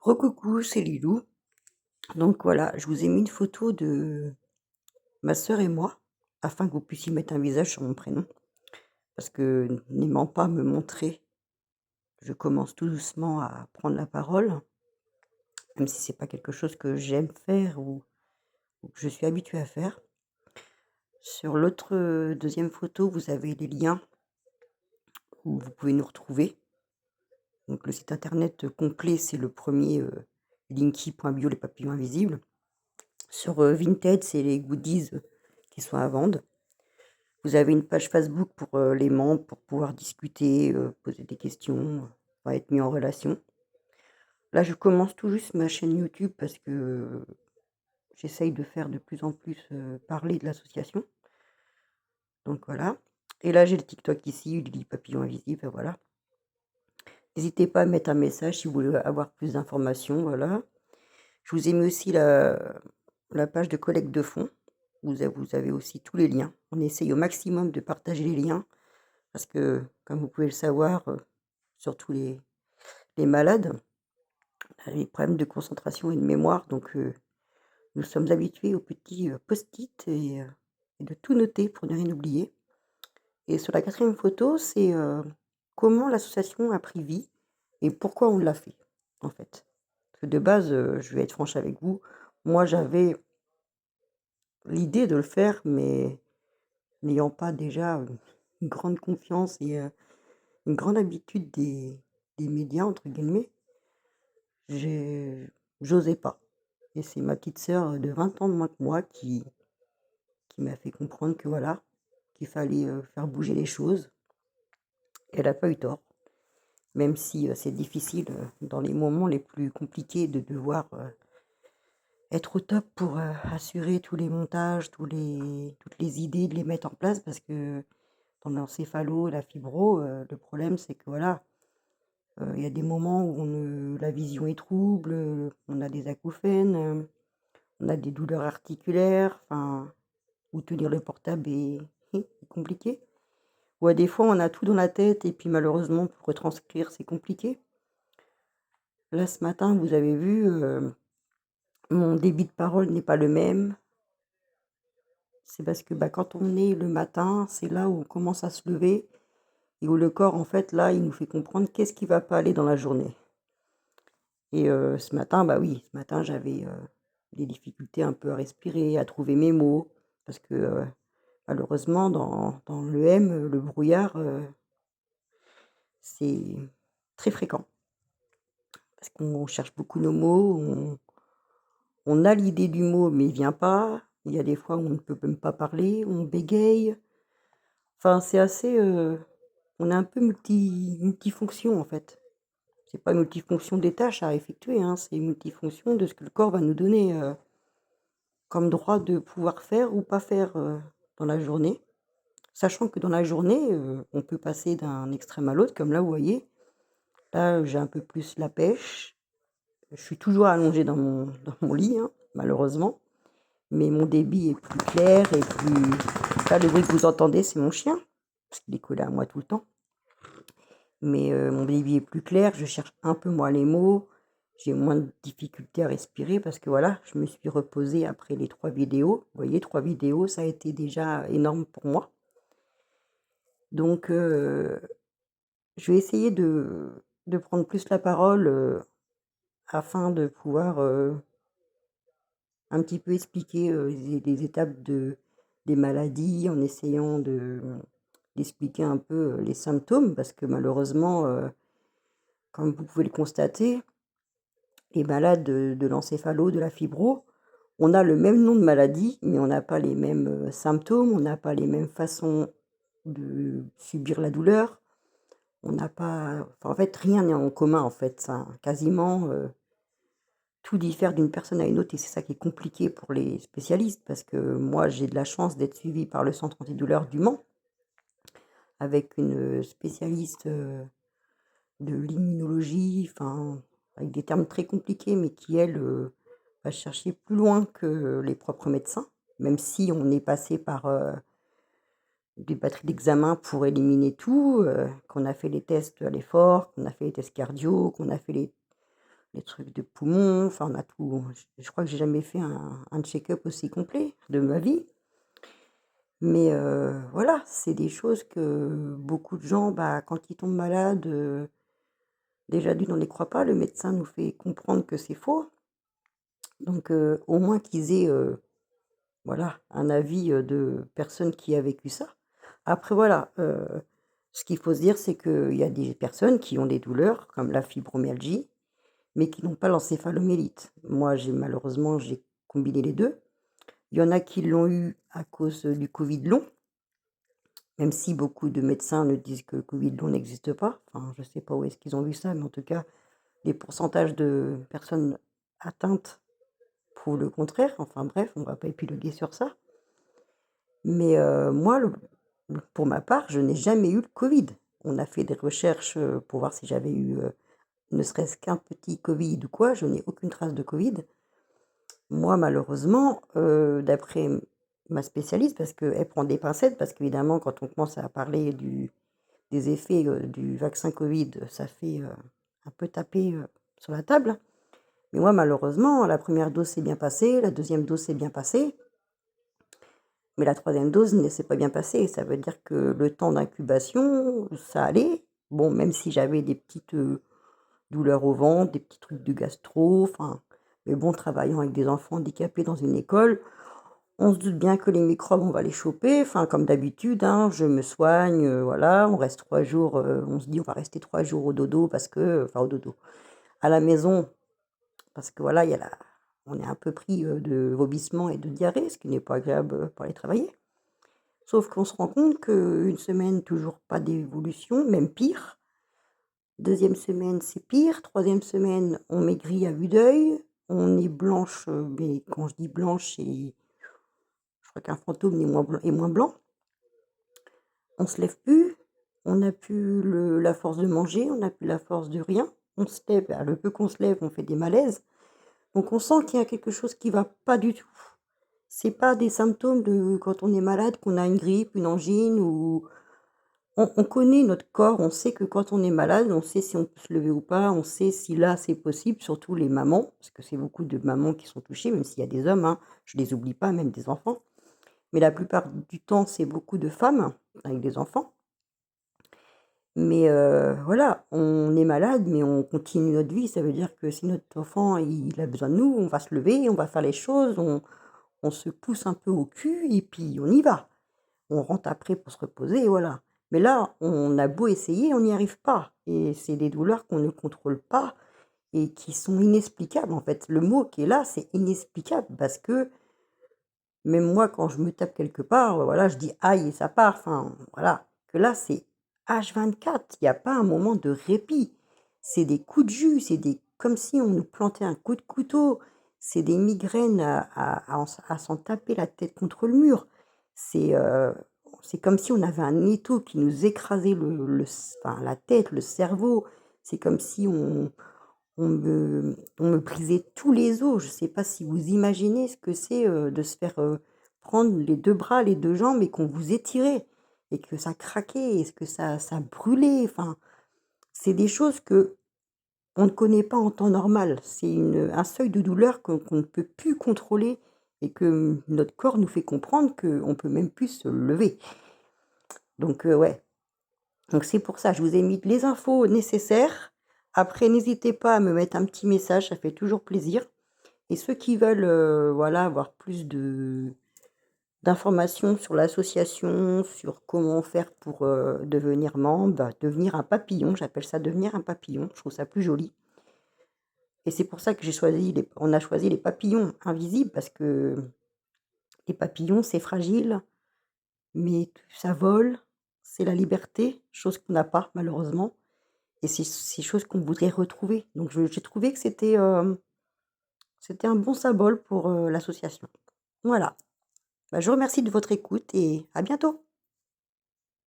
Recoucou, c'est Lilou. Donc voilà, je vous ai mis une photo de ma sœur et moi, afin que vous puissiez mettre un visage sur mon prénom. Parce que n'aimant pas me montrer, je commence tout doucement à prendre la parole, même si c'est pas quelque chose que j'aime faire ou que je suis habituée à faire. Sur l'autre deuxième photo, vous avez les liens où vous pouvez nous retrouver. Donc le site internet complet, c'est le premier linky.bio, les papillons invisibles. Sur Vinted, c'est les goodies qui sont à vendre. Vous avez une page Facebook pour, les membres, pour pouvoir discuter, poser des questions, être mis en relation. Là, je commence tout juste ma chaîne YouTube parce que j'essaye de faire de plus en plus, parler de l'association. Donc voilà. Et là, j'ai le TikTok ici, Lily Papillon Invisible, voilà. N'hésitez pas à mettre un message si vous voulez avoir plus d'informations, voilà. Je vous ai mis aussi la page de collecte de fonds. Vous avez aussi tous les liens. On essaye au maximum de partager les liens parce que, comme vous pouvez le savoir, surtout les malades, les problèmes de concentration et de mémoire, donc nous sommes habitués aux petits, post-it et de tout noter pour ne rien oublier. Et sur la quatrième photo, c'est, comment l'association a pris vie et pourquoi on l'a fait, en fait. Parce que de base, je vais être franche avec vous, moi j'avais l'idée de le faire, mais n'ayant pas déjà, une grande confiance et une grande habitude des «médias» entre guillemets, j'ai j'osais pas. Et c'est ma petite sœur, de 20 ans de moins que moi qui m'a fait comprendre que voilà, qu'il fallait, faire bouger les choses. Elle a pas eu tort, même si, c'est difficile, dans les moments les plus compliqués de devoir, être au top pour, assurer tous les montages, toutes les idées, de les mettre en place parce que dans l'encéphalo, la fibro, le problème c'est que voilà, il y a des moments où la vision est trouble, on a des acouphènes, on a des douleurs articulaires, enfin, où tenir le portable est compliqué. Ou à des fois, on a tout dans la tête et puis malheureusement pour retranscrire, c'est compliqué. Là, ce matin, vous avez vu, mon débit de parole n'est pas le même. C'est parce que, bah, quand on est le matin, c'est là où on commence à se lever et où le corps, en fait, là, il nous fait comprendre qu'est-ce qui va pas aller dans la journée. Et ce matin, bah, oui, ce matin, j'avais, des difficultés un peu à respirer, à trouver mes mots parce que, malheureusement dans l'EM, le brouillard, c'est très fréquent. Parce qu'on cherche beaucoup nos mots, on a l'idée du mot mais il vient pas. Il y a des fois où on ne peut même pas parler, on bégaye. Enfin, c'est assez, on est un peu multifonction, en fait. C'est pas multifonction des tâches à effectuer, hein, c'est multifonction de ce que le corps va nous donner, comme droit de pouvoir faire ou pas faire, dans la journée. Sachant que dans la journée, on peut passer d'un extrême à l'autre comme là, vous voyez. Là, j'ai un peu plus la pêche. Je suis toujours allongée dans mon lit, hein, malheureusement, mais mon débit est plus clair et plus là, le bruit que vous entendez, c'est mon chien, parce qu'il est collé à moi tout le temps. Mais mon débit est plus clair, je cherche un peu moins les mots, j'ai moins de difficultés à respirer parce que voilà, je me suis reposée après les 3 vidéos. Vous voyez, 3 vidéos, ça a été déjà énorme pour moi. Donc je vais essayer de prendre plus la parole, afin de pouvoir, un petit peu expliquer, les étapes des maladies en essayant d'expliquer un peu, les symptômes parce que malheureusement, comme vous pouvez le constater, les malades de l'encéphalo, de la fibro, on a le même nom de maladie, mais on n'a pas les mêmes, symptômes, on n'a pas les mêmes façons de subir la douleur. On n'a pas enfin, en fait, rien n'est en commun, en fait, ça quasiment, tout diffère d'une personne à une autre et c'est ça qui est compliqué pour les spécialistes parce que moi, j'ai de la chance d'être suivie par le centre antidouleur du Mans avec une, spécialiste, de l'immunologie, enfin, avec des termes très compliqués, mais qui elle, va chercher plus loin que les propres médecins, même si on est passé par, des batteries d'examens pour éliminer tout, qu'on a fait les tests à l'effort, qu'on a fait les tests cardio, qu'on a fait les trucs de poumons, enfin on a tout. Je crois que j'ai jamais fait un check-up aussi complet de ma vie. Mais voilà, c'est des choses que beaucoup de gens, bah, quand ils tombent malades, déjà d'une on n'y croit pas, le médecin nous fait comprendre que c'est faux. Donc au moins qu'ils aient, voilà, un avis, de personne qui a vécu ça. Après voilà, ce qu'il faut se dire, c'est qu'il y a des personnes qui ont des douleurs comme la fibromyalgie, mais qui n'ont pas l'encéphalomyélite. Moi, j'ai combiné les 2. Il y en a qui l'ont eu à cause, du covid long, même si beaucoup de médecins ne disent que le covid long n'existe pas. Enfin, je ne sais pas où est-ce qu'ils ont vu ça, mais en tout cas, les pourcentages de personnes atteintes prouvent le contraire. Enfin bref, on ne va pas épiloguer sur ça. Mais moi, pour ma part, je n'ai jamais eu le covid. On a fait des recherches, pour voir si j'avais eu, ne serait-ce qu'un petit covid ou quoi, je n'ai aucune trace de covid. Moi, malheureusement, d'après ma spécialiste, parce qu'elle prend des pincettes, parce qu'évidemment, quand on commence à parler des effets, du vaccin covid, ça fait, un peu taper, sur la table. Mais moi, malheureusement, la première dose s'est bien passée, la deuxième dose s'est bien passée, mais la troisième dose ne s'est pas bien passée. Ça veut dire que le temps d'incubation, ça allait. Bon, même si j'avais des petites, douleurs au ventre, des petits trucs de gastro, enfin, mais bon, travaillant avec des enfants handicapés dans une école, on se doute bien que les microbes, on va les choper, enfin, comme d'habitude, hein, je me soigne, voilà, on reste 3 jours, on se dit: «On va rester 3 jours au dodo parce que» enfin au dodo, à la maison, parce que voilà, il y a la on est un peu pris, de vomissements et de diarrhée, ce qui n'est pas agréable, pour aller travailler. Sauf qu'on se rend compte qu'une semaine, toujours pas d'évolution, même pire. Deuxième semaine, c'est pire. Troisième semaine, on maigrit à vue d'œil. On est blanche, mais quand je dis blanche, c'est je crois qu'un fantôme est moins blanc. On se lève plus, on n'a plus la force de manger, on n'a plus la force de rien. On se lève, bah, le peu qu'on se lève, on fait des malaises. Donc on sent qu'il y a quelque chose qui va pas du tout. C'est pas des symptômes de quand on est malade, qu'on a une grippe, une angine ou on connaît notre corps, on sait que quand on est malade, on sait si on peut se lever ou pas, on sait si là c'est possible, surtout les mamans, parce que c'est beaucoup de mamans qui sont touchées, même s'il y a des hommes, hein, je les oublie pas, même des enfants. Mais la plupart du temps, c'est beaucoup de femmes avec des enfants. Mais voilà, on est malade, mais on continue notre vie. Ça veut dire que si notre enfant, il a besoin de nous, on va se lever, on va faire les choses, on se pousse un peu au cul et puis on y va. On rentre après pour se reposer et voilà. Mais là, on a beau essayer, on n'y arrive pas et c'est des douleurs qu'on ne contrôle pas et qui sont inexplicables, en fait. Le mot qui est là, c'est inexplicable parce que même moi, quand je me tape quelque part, voilà, je dis: «Aïe» et ça part, enfin, voilà. Que là, c'est H24, il y a pas un moment de répit. C'est des coups de jus, c'est des comme si on nous plantait un coup de couteau. C'est des migraines à s'en taper la tête contre le mur. C'est, c'est comme si on avait un étau qui nous écrasait enfin, la tête, le cerveau. C'est comme si on me brisait tous les os. Je ne sais pas si vous imaginez ce que c'est, de se faire, prendre les 2 bras, les 2 jambes et qu'on vous étirait et que ça craquait et que ça brûlait. Enfin, c'est des choses que on ne connaît pas en temps normal. C'est un seuil de douleur qu'on ne peut plus contrôler et que notre corps nous fait comprendre qu'on ne peut même plus se lever. Donc ouais. Donc c'est pour ça, je vous ai mis les infos nécessaires. Après, n'hésitez pas à me mettre un petit message, ça fait toujours plaisir. Et ceux qui veulent, voilà, avoir plus d'informations sur l'association, sur comment faire pour, devenir membre, bah, devenir un papillon, j'appelle ça devenir un papillon, je trouve ça plus joli. Et c'est pour ça que on a choisi les papillons invisibles parce que les papillons, c'est fragile, mais ça vole, c'est la liberté, chose qu'on n'a pas malheureusement. Et c'est choses qu'on voudrait retrouver. Donc j'ai trouvé que c'était un bon symbole pour, l'association. Voilà. Bah, je vous remercie de votre écoute et à bientôt.